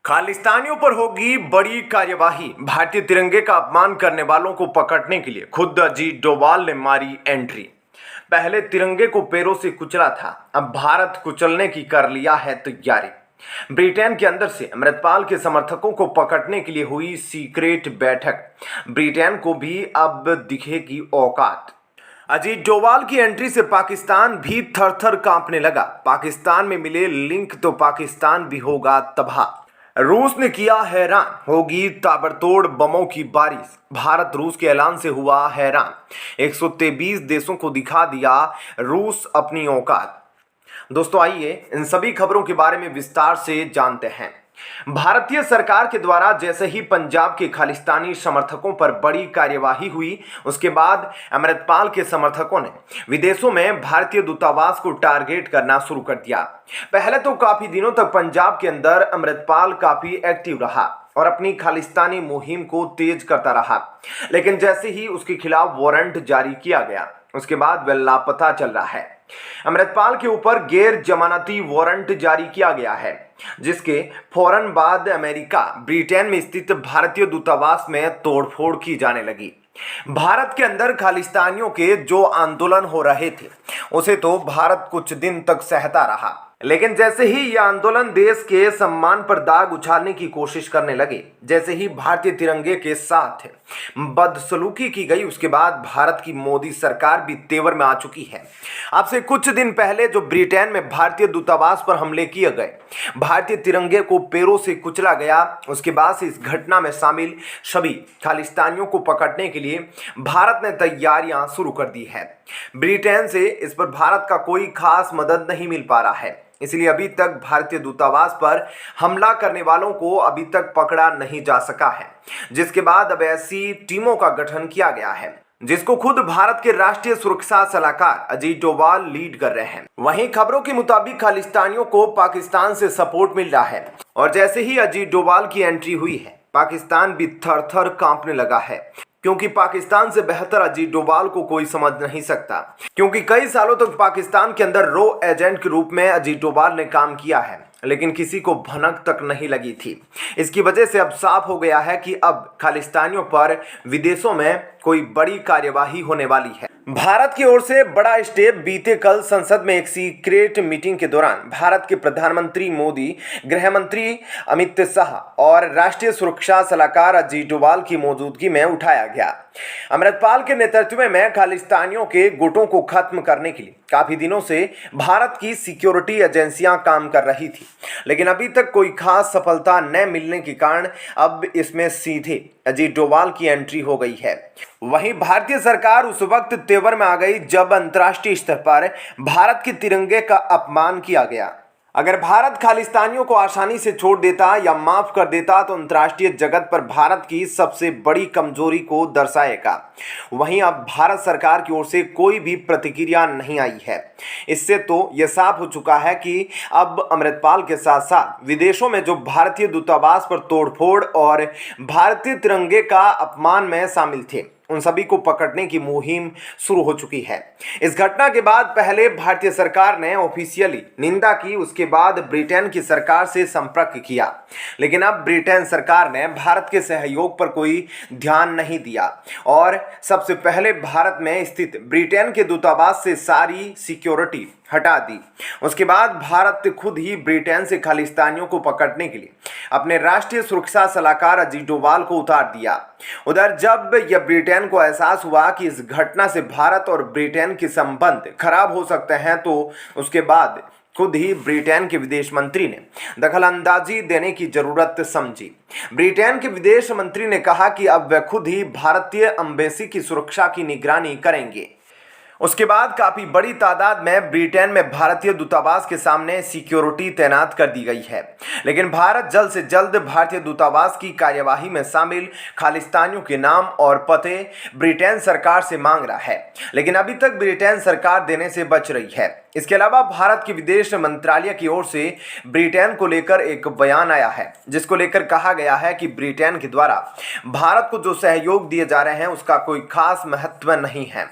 खालिस्तानियों पर होगी बड़ी कार्यवाही। भारतीय तिरंगे का अपमान करने वालों को पकड़ने के लिए खुद अजीत डोभाल ने मारी एंट्री। पहले तिरंगे को पैरों से कुचला था, अब भारत कुचलने की कर लिया है तैयारी। ब्रिटेन के अंदर से अमृतपाल के समर्थकों को पकड़ने के लिए हुई सीक्रेट बैठक। ब्रिटेन को भी अब दिखेगी औकात। अजीत डोभाल की एंट्री से पाकिस्तान भी थर थर कांपने लगा। पाकिस्तान में मिले लिंक तो पाकिस्तान भी होगा तबाह। रूस ने किया हैरान, होगी ताबड़तोड़ बमों की बारिश। भारत रूस के ऐलान से हुआ हैरान। 123 देशों को दिखा दिया रूस अपनी औकात। दोस्तों आइए इन सभी खबरों के बारे में विस्तार से जानते हैं। भारतीय सरकार के द्वारा जैसे ही पंजाब के खालिस्तानी समर्थकों पर बड़ी कार्यवाही हुई, उसके बाद अमृतपाल के समर्थकों ने विदेशों में भारतीय दूतावास को टारगेट करना शुरू कर दिया। पहले तो काफी दिनों तक पंजाब के अंदर अमृतपाल काफी एक्टिव रहा और अपनी खालिस्तानी मुहिम को तेज करता रहा, लेकिन जैसे ही उसके खिलाफ वारंट जारी किया गया, उसके बाद वह लापता चल रहा है। अमृतपाल के ऊपर गैर जमानती वारंट जारी किया गया है, जिसके फौरन बाद अमेरिका, ब्रिटेन में स्थित भारतीय दूतावास में तोड़फोड़ की जाने लगी। भारत के अंदर खालिस्तानियों के जो आंदोलन हो रहे थे, उसे तो भारत कुछ दिन तक सहता रहा, लेकिन जैसे ही यह आंदोलन देश के सम्मान पर दाग उछालने की कोशिश करने लगे, जैसे ही भारतीय तिरंगे के साथ बदसलूकी की गई, उसके बाद भारत की मोदी सरकार भी तेवर में आ चुकी है। अब से कुछ दिन पहले जो ब्रिटेन में भारतीय दूतावास पर हमले किए गए, भारतीय तिरंगे को पैरों से कुचला गया, उसके बाद से इस घटना में शामिल सभी खालिस्तानियों को पकड़ने के लिए भारत ने तैयारियां शुरू कर दी है। ब्रिटेन से इस पर भारत का कोई खास मदद नहीं मिल पा रहा है, इसलिए अभी तक भारतीय दूतावास पर हमला करने वालों को अभी तक पकड़ा नहीं जा सका है, जिसके बाद अब ऐसी टीमों का गठन किया गया है, जिसको खुद भारत के राष्ट्रीय सुरक्षा सलाहकार अजीत डोभाल लीड कर रहे हैं। वहीं खबरों के मुताबिक खालिस्तानियों को पाकिस्तान से सपोर्ट मिल रहा है और जैसे ही अजीत डोभाल की एंट्री हुई है, पाकिस्तान भी थर थर कांपने लगा है, क्योंकि पाकिस्तान से बेहतर अजीत डोभाल को कोई समझ नहीं सकता। क्योंकि कई सालों तक पाकिस्तान के अंदर रो एजेंट के रूप में अजीत डोभाल ने काम किया है, लेकिन किसी को भनक तक नहीं लगी थी। इसकी वजह से अब साफ हो गया है कि अब खालिस्तानियों पर विदेशों में कोई बड़ी कार्यवाही होने वाली है। भारत की ओर से बड़ा स्टेप बीते कल संसद में एक सीक्रेट मीटिंग के दौरान भारत के प्रधानमंत्री मोदी, गृह मंत्री अमित शाह और राष्ट्रीय सुरक्षा सलाहकार अजीत डोभाल की मौजूदगी में उठाया गया। अमृतपाल के नेतृत्व में खालिस्तानियों के गुटों को खत्म करने के लिए काफी दिनों से भारत की सिक्योरिटी एजेंसियां काम कर रही थी, लेकिन अभी तक कोई खास सफलता न मिलने के कारण अब इसमें सीधे अजीत डोभाल की एंट्री हो गई है। वहीं भारतीय सरकार उस वक्त तेवर में आ गई जब अंतर्राष्ट्रीय स्तर पर भारत के तिरंगे का अपमान किया गया। अगर भारत खालिस्तानियों को आसानी से छोड़ देता या माफ कर देता तो अंतर्राष्ट्रीय जगत पर भारत की सबसे बड़ी कमजोरी को दर्शाएगा। वहीं अब भारत सरकार की ओर से कोई भी प्रतिक्रिया नहीं आई है। इससे तो यह साफ हो चुका है कि अब अमृतपाल के साथ साथ विदेशों में जो भारतीय दूतावास पर तोड़फोड़ और भारतीय तिरंगे का अपमान में शामिल थे, उन सभी को पकड़ने की मुहिम शुरू हो चुकी है। इस घटना के बाद पहले भारतीय सरकार ने ऑफिशियली निंदा की, उसके बाद ब्रिटेन की सरकार से संपर्क किया, लेकिन अब ब्रिटेन सरकार ने भारत के सहयोग पर कोई ध्यान नहीं दिया और सबसे पहले भारत में स्थित ब्रिटेन के दूतावास से सारी सिक्योरिटी हटा दी। उसके बाद भारत खुद ही ब्रिटेन से खालिस्तानियों को पकड़ने के लिए अपने राष्ट्रीय सुरक्षा सलाहकार अजीत डोभाल को उतार दिया। उधर जब यह ब्रिटेन को एहसास हुआ कि इस घटना से भारत और ब्रिटेन के संबंध खराब हो सकते हैं, तो उसके बाद खुद ही ब्रिटेन के विदेश मंत्री ने दखलंदाजी देने की जरूरत समझी। ब्रिटेन के विदेश मंत्री ने कहा कि अब वे खुद ही भारतीय एम्बेसी की सुरक्षा की निगरानी करेंगे। उसके बाद काफी बड़ी तादाद में ब्रिटेन में भारतीय दूतावास के सामने सिक्योरिटी तैनात कर दी गई है, लेकिन भारत जल्द से जल्द भारतीय दूतावास की कार्यवाही में शामिल खालिस्तानियों के नाम और पते ब्रिटेन सरकार से मांग रहा है, लेकिन अभी तक ब्रिटेन सरकार देने से बच रही है। इसके अलावा भारत के विदेश मंत्रालय की ओर से ब्रिटेन को लेकर एक बयान आया है, जिसको लेकर कहा गया है कि ब्रिटेन के द्वारा भारत को जो सहयोग दिए जा रहे हैं उसका कोई खास महत्व नहीं है।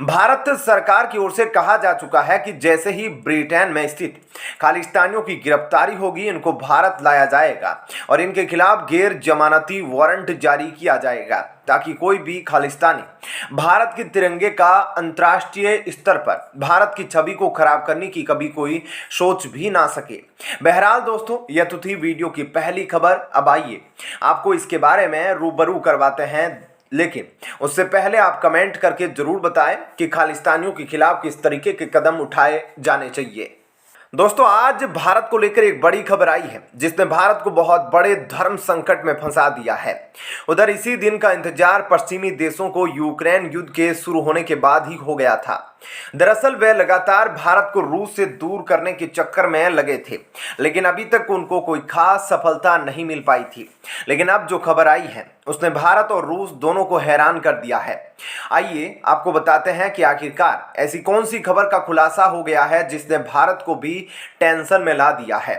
भारत सरकार की ओर से कहा जा चुका है कि जैसे ही ब्रिटेन में स्थित खालिस्तानियों की गिरफ्तारी होगी, इनको भारत लाया जाएगा और इनके खिलाफ गैर जमानती वारंट जारी किया जाएगा, ताकि कोई भी खालिस्तानी भारत के तिरंगे का अंतर्राष्ट्रीय स्तर पर भारत की छवि को खराब करने की कभी कोई सोच भी ना सके। बहरहाल दोस्तों, यह तो थी वीडियो की पहली खबर। अब आइए आपको इसके बारे में रूबरू करवाते हैं, लेकिन उससे पहले आप कमेंट करके जरूर बताएं कि खालिस्तानियों के खिलाफ किस तरीके के कदम उठाए जाने चाहिए। दोस्तों, आज भारत को लेकर एक बड़ी खबर आई है, जिसने भारत को बहुत बड़े धर्म संकट में फंसा दिया है। उधर इसी दिन का इंतजार पश्चिमी देशों को यूक्रेन युद्ध के शुरू होने के बाद ही हो गया था। दरअसल वे लगातार भारत को रूस से दूर करने के चक्कर में लगे थे, लेकिन अभी तक उनको कोई खास सफलता नहीं मिल पाई थी। लेकिन अब जो खबर आई है उसने भारत और रूस दोनों को हैरान कर दिया है। आइए आपको बताते हैं कि आखिरकार ऐसी कौन सी खबर का खुलासा हो गया है जिसने भारत को भी टेंशन में ला दिया है।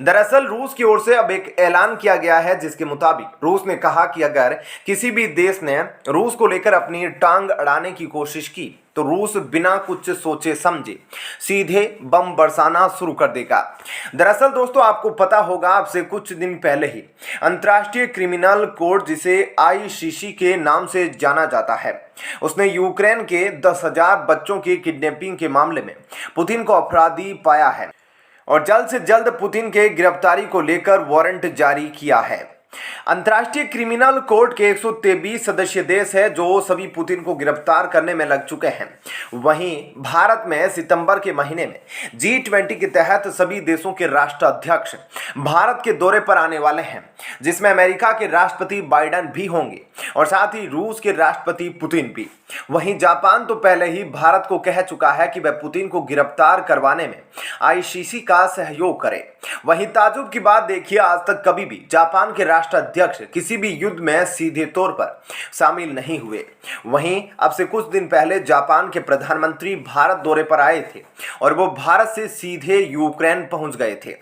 दरअसल रूस की ओर से अब एक ऐलान किया गया है, जिसके मुताबिक रूस ने कहा कि अगर किसी भी देश ने रूस को लेकर अपनी टांग अड़ाने की कोशिश की तो रूस बिना कुछ सोचे समझे सीधे बम बरसाना शुरू कर देगा। दरअसल दोस्तों, आपको पता होगा, आपसे कुछ दिन पहले ही अंतर्राष्ट्रीय क्रिमिनल कोर्ट, जिसे ICC के नाम से जाना जाता है, उसने यूक्रेन के 10,000 बच्चों की किडनैपिंग के मामले में पुतिन को अपराधी पाया है और जल्द से जल्द पुतिन के गिरफ्तारी को लेकर वारंट जारी किया है। अंतर्राष्ट्रीय क्रिमिनल कोर्ट के 123 सदस्य देश है जो सभी पुतिन को गिरफ्तार करने में लग चुके हैं। वहीं भारत में सितंबर के महीने में G20 के तहत सभी देशों के राष्ट्राध्यक्ष भारत के दौरे पर आने वाले हैं, जिसमें अमेरिका के राष्ट्रपति बाइडेन भी होंगे और साथ ही रूस के राष्ट्रपति पुतिन भी। वहीं जापान तो पहले ही भारत को कह चुका है कि वह पुतिन को गिरफ्तार करवाने में ICC का सहयोग करे। वहीं ताजुब की बात देखिए, आज तक कभी भी जापान के राष्ट्राध्यक्ष किसी भी युद्ध में सीधे तौर पर शामिल नहीं हुए। वहीं अब से कुछ दिन पहले जापान के प्रधानमंत्री भारत दौरे पर आए थे और वो भारत से सीधे यूक्रेन पहुंच गए थे।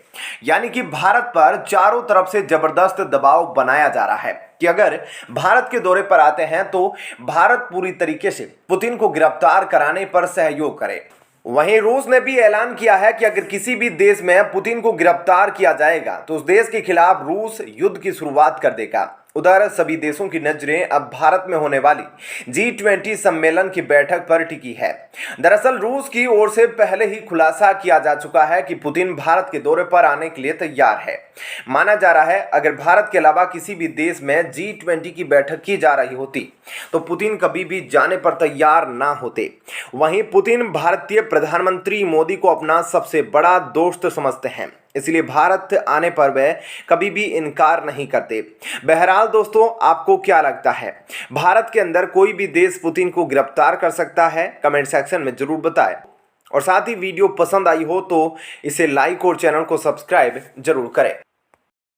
यानी कि भारत पर चारों तरफ से जबरदस्त दबाव बनाया जा रहा है कि अगर भारत के दौरे पर आते हैं तो भारत पूरी तरीके से पुतिन को गिरफ्तार कराने पर सहयोग करे। वहीं रूस ने भी ऐलान किया है कि अगर किसी भी देश में पुतिन को गिरफ्तार किया जाएगा तो उस देश के खिलाफ रूस युद्ध की शुरुआत कर देगा। उधर सभी देशों की नजरें अब भारत में होने वाली G20 सम्मेलन की बैठक पर टिकी है। दरअसल रूस की ओर से पहले ही खुलासा किया जा चुका है कि पुतिन भारत के दौरे पर आने के लिए तैयार है। माना जा रहा है अगर भारत के अलावा किसी भी देश में G20 की बैठक की जा रही होती तो पुतिन कभी भी जाने पर तैयार ना होते। वहीं पुतिन भारतीय प्रधानमंत्री मोदी को अपना सबसे बड़ा दोस्त समझते हैं, इसलिए भारत आने पर वे कभी भी इनकार नहीं करते। बहरहाल दोस्तों, आपको क्या लगता है, भारत के अंदर कोई भी देश पुतिन को गिरफ्तार कर सकता है? कमेंट सेक्शन में जरूर बताएं और साथ ही वीडियो पसंद आई हो तो इसे लाइक और चैनल को सब्सक्राइब जरूर करें।